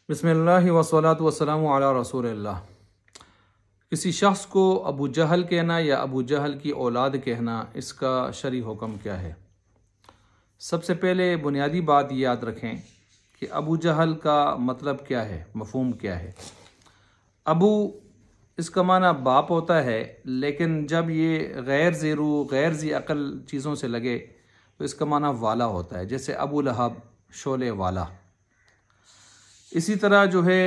بسم اللہ وصلاۃ والسلام علی رسول اللہ۔ کسی شخص کو ابو جہل کہنا یا ابو جہل کی اولاد کہنا، اس کا شرعی حکم کیا ہے؟ سب سے پہلے بنیادی بات یہ یاد رکھیں کہ ابو جہل کا مطلب کیا ہے، مفہوم کیا ہے۔ ابو اس کا معنی باپ ہوتا ہے، لیکن جب یہ غیر ذی روح غیر ذی عقل چیزوں سے لگے تو اس کا معنی والا ہوتا ہے، جیسے ابو لہب شعلے والا۔ اسی طرح جو ہے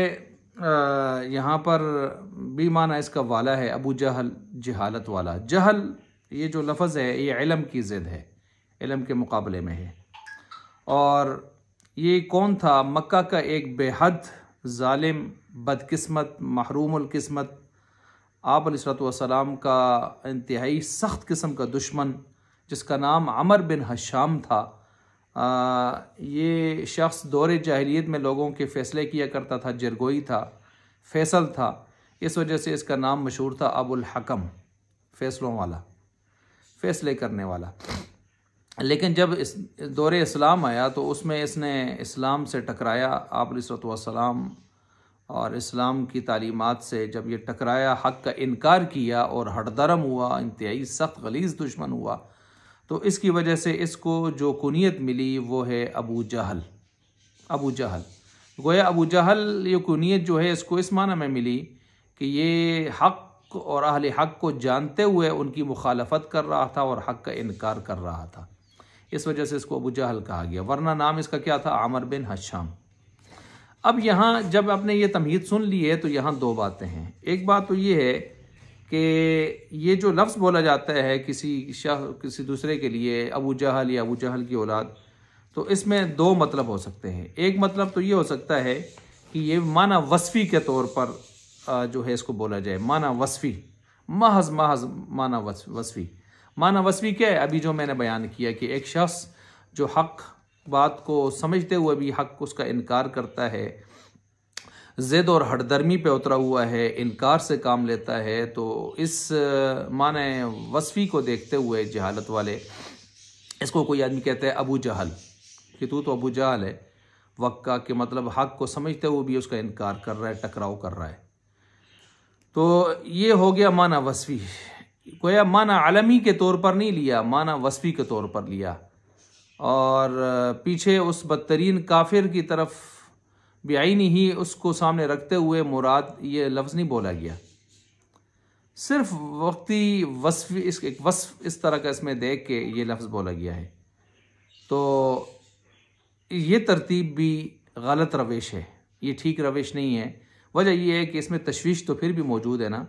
یہاں پر بھی معنی اس کا والا ہے، ابو جہل جہالت والا۔ جہل یہ جو لفظ ہے یہ علم کی ضد ہے، علم کے مقابلے میں ہے۔ اور یہ کون تھا؟ مکہ کا ایک بے حد ظالم، بدقسمت، محروم القسمت، آپ علیہ الصلوۃ والسلام کا انتہائی سخت قسم کا دشمن، جس کا نام عمر بن حشام تھا۔ یہ شخص دور جاہلیت میں لوگوں کے فیصلے کیا کرتا تھا، جرگوئی تھا، فیصل تھا، اس وجہ سے اس کا نام مشہور تھا ابو الحکم، فیصلوں والا، فیصلے کرنے والا۔ لیکن جب اس دور اسلام آیا تو اس میں اس نے اسلام سے ٹکرایا، آپ علیہ الصلوۃ والسلام اور اسلام کی تعلیمات سے جب یہ ٹکرایا، حق کا انکار کیا اور ہٹ درم ہوا، انتہائی سخت غلیظ دشمن ہوا، تو اس کی وجہ سے اس کو جو کنیت ملی وہ ہے ابو جہل۔ ابو جہل گویا ابو جہل یہ کنیت جو ہے اس کو اس معنی میں ملی کہ یہ حق اور اہل حق کو جانتے ہوئے ان کی مخالفت کر رہا تھا اور حق کا انکار کر رہا تھا، اس وجہ سے اس کو ابو جہل کہا گیا، ورنہ نام اس کا کیا تھا؟ عمر بن حشام۔ اب یہاں جب آپ نے یہ تمہید سن لی ہے تو یہاں دو باتیں ہیں۔ ایک بات تو یہ ہے کہ یہ جو لفظ بولا جاتا ہے کسی دوسرے کے لیے، ابو جہل یا ابو جہل کی اولاد، تو اس میں دو مطلب ہو سکتے ہیں۔ ایک مطلب تو یہ ہو سکتا ہے کہ یہ معنی وصفی کے طور پر جو ہے اس کو بولا جائے، معنی وصفی، محض معنی وصفی۔ معنی وصفی کیا ہے؟ ابھی جو میں نے بیان کیا کہ ایک شخص جو حق بات کو سمجھتے ہوئے بھی حق اس کا انکار کرتا ہے، ضد اور ہٹ درمی پہ اترا ہوا ہے، انکار سے کام لیتا ہے، تو اس معنی وصفی کو دیکھتے ہوئے جہالت والے اس کو کوئی آدمی کہتا ہے ابو جہل، کہ تو ابو جہل ہے، وقع کے مطلب حق کو سمجھتے ہوئے بھی اس کا انکار کر رہا ہے، ٹکراؤ کر رہا ہے۔ تو یہ ہو گیا معنی وصفی، گویا معنی عالمی کے طور پر نہیں لیا، معنی وصفی کے طور پر لیا، اور پیچھے اس بدترین کافر کی طرف بعینی ہی اس کو سامنے رکھتے ہوئے مراد یہ لفظ نہیں بولا گیا، صرف وقتی وصف، ایک وصف اس طرح کا اس میں دیکھ کے یہ لفظ بولا گیا ہے۔ تو یہ ترتیب بھی غلط روش ہے، یہ ٹھیک روش نہیں ہے۔ وجہ یہ ہے کہ اس میں تشویش تو پھر بھی موجود ہے نا،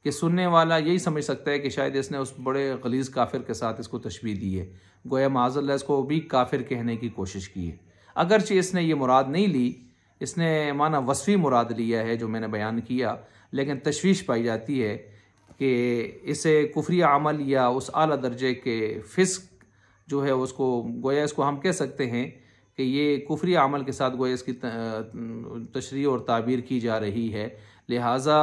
کہ سننے والا یہی سمجھ سکتا ہے کہ شاید اس نے اس بڑے غلیظ کافر کے ساتھ اس کو تشبیہ دی ہے، گویا معاذ اللہ اس کو بھی کافر کہنے کی کوشش کی ہے، اگرچہ اس نے یہ مراد نہیں لی، اس نے معنی وصفی مراد لیا ہے جو میں نے بیان کیا، لیکن تشویش پائی جاتی ہے کہ اسے کفری عمل یا اس اعلیٰ درجے کے فسق جو ہے اس کو گویا اس کو ہم کہہ سکتے ہیں کہ یہ کفری عمل کے ساتھ گویا اس کی تشریح اور تعبیر کی جا رہی ہے، لہٰذا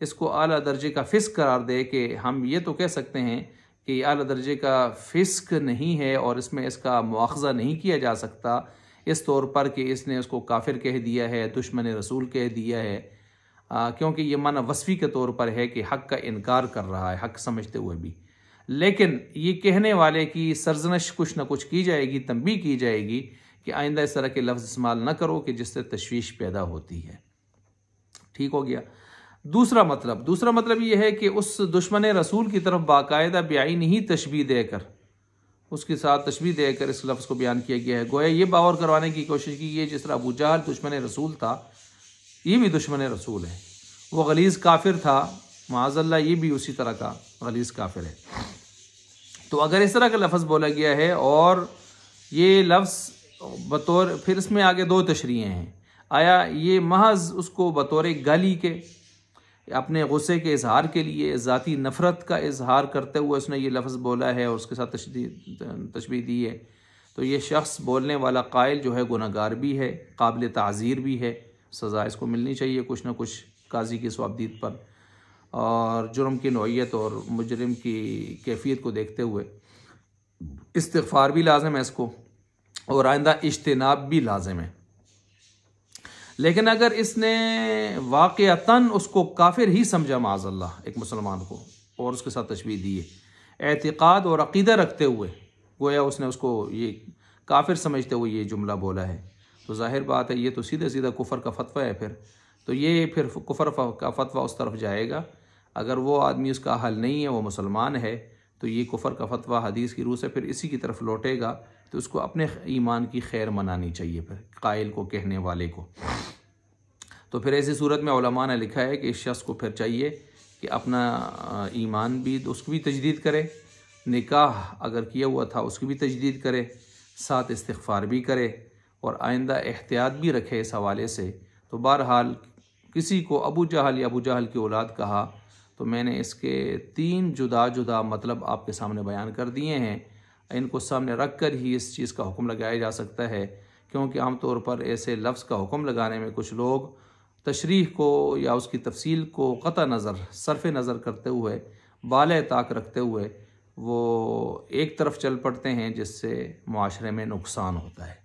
اس کو اعلیٰ درجے کا فسق قرار دے کہ ہم یہ تو کہہ سکتے ہیں کہ یہ اعلیٰ درجے کا فسق نہیں ہے اور اس میں اس کا مواخذہ نہیں کیا جا سکتا، اس طور پر کہ اس نے اس کو کافر کہہ دیا ہے، دشمن رسول کہہ دیا ہے، کیونکہ یہ معنی وصفی کے طور پر ہے کہ حق کا انکار کر رہا ہے، حق سمجھتے ہوئے بھی۔ لیکن یہ کہنے والے کی سرزنش کچھ نہ کچھ کی جائے گی، تنبیہ کی جائے گی کہ آئندہ اس طرح کے لفظ استعمال نہ کرو کہ جس سے تشویش پیدا ہوتی ہے۔ ٹھیک ہو گیا۔ دوسرا مطلب یہ ہے کہ اس دشمن رسول کی طرف باقاعدہ بعینی ہی تشبیہ دے کر، اس کے ساتھ تشبیہ دے کر اس لفظ کو بیان کیا گیا ہے، گویا یہ باور کروانے کی کوشش کی گئی جس طرح ابو جہل دشمن رسول تھا، یہ بھی دشمن رسول ہے، وہ غلیظ کافر تھا، معاذ اللہ یہ بھی اسی طرح کا غلیظ کافر ہے۔ تو اگر اس طرح کا لفظ بولا گیا ہے اور یہ لفظ بطور، پھر اس میں آگے دو تشریحیں ہیں، آیا یہ محض اس کو بطور گالی کے، اپنے غصے کے اظہار کے لیے، ذاتی نفرت کا اظہار کرتے ہوئے اس نے یہ لفظ بولا ہے اور اس کے ساتھ تشبیہ دی ہے، تو یہ شخص بولنے والا قائل جو ہے گناہ گار بھی ہے، قابل تعزیر بھی ہے، سزا اس کو ملنی چاہیے کچھ نہ کچھ قاضی کی صوابدید پر، اور جرم کی نوعیت اور مجرم کی کیفیت کو دیکھتے ہوئے استغفار بھی لازم ہے اس کو، اور آئندہ اجتناب بھی لازم ہے۔ لیکن اگر اس نے واقعتاً اس کو کافر ہی سمجھا معاذ اللہ ایک مسلمان کو اور اس کے ساتھ تشبیہ دی ہے اعتقاد اور عقیدہ رکھتے ہوئے، گویا اس نے اس کو یہ کافر سمجھتے ہوئے یہ جملہ بولا ہے، تو ظاہر بات ہے یہ تو سیدھا سیدھا کفر کا فتویٰ ہے پھر، تو یہ پھر کفر کا فتویٰ اس طرف جائے گا۔ اگر وہ آدمی اس کا حل نہیں ہے، وہ مسلمان ہے، تو یہ کفر کا فتویٰ حدیث کی روح سے پھر اسی کی طرف لوٹے گا، تو اس کو اپنے ایمان کی خیر منانی چاہیے پھر قائل کو، کہنے والے کو۔ تو پھر ایسی صورت میں علماء نے لکھا ہے کہ اس شخص کو پھر چاہیے کہ اپنا ایمان بھی، اس کی بھی تجدید کرے، نکاح اگر کیا ہوا تھا اس کی بھی تجدید کرے، ساتھ استغفار بھی کرے اور آئندہ احتیاط بھی رکھے اس حوالے سے۔ تو بہرحال کسی کو ابو جہل یا ابو جہل کی اولاد کہا تو میں نے اس کے 3 جدا جدا مطلب آپ کے سامنے بیان کر دیے ہیں، ان کو سامنے رکھ کر ہی اس چیز کا حکم لگایا جا سکتا ہے، کیونکہ عام طور پر ایسے لفظ کا حکم لگانے میں کچھ لوگ تشریح کو یا اس کی تفصیل کو قطع نظر، صرف نظر کرتے ہوئے، بالۂ طاق رکھتے ہوئے وہ ایک طرف چل پڑتے ہیں، جس سے معاشرے میں نقصان ہوتا ہے۔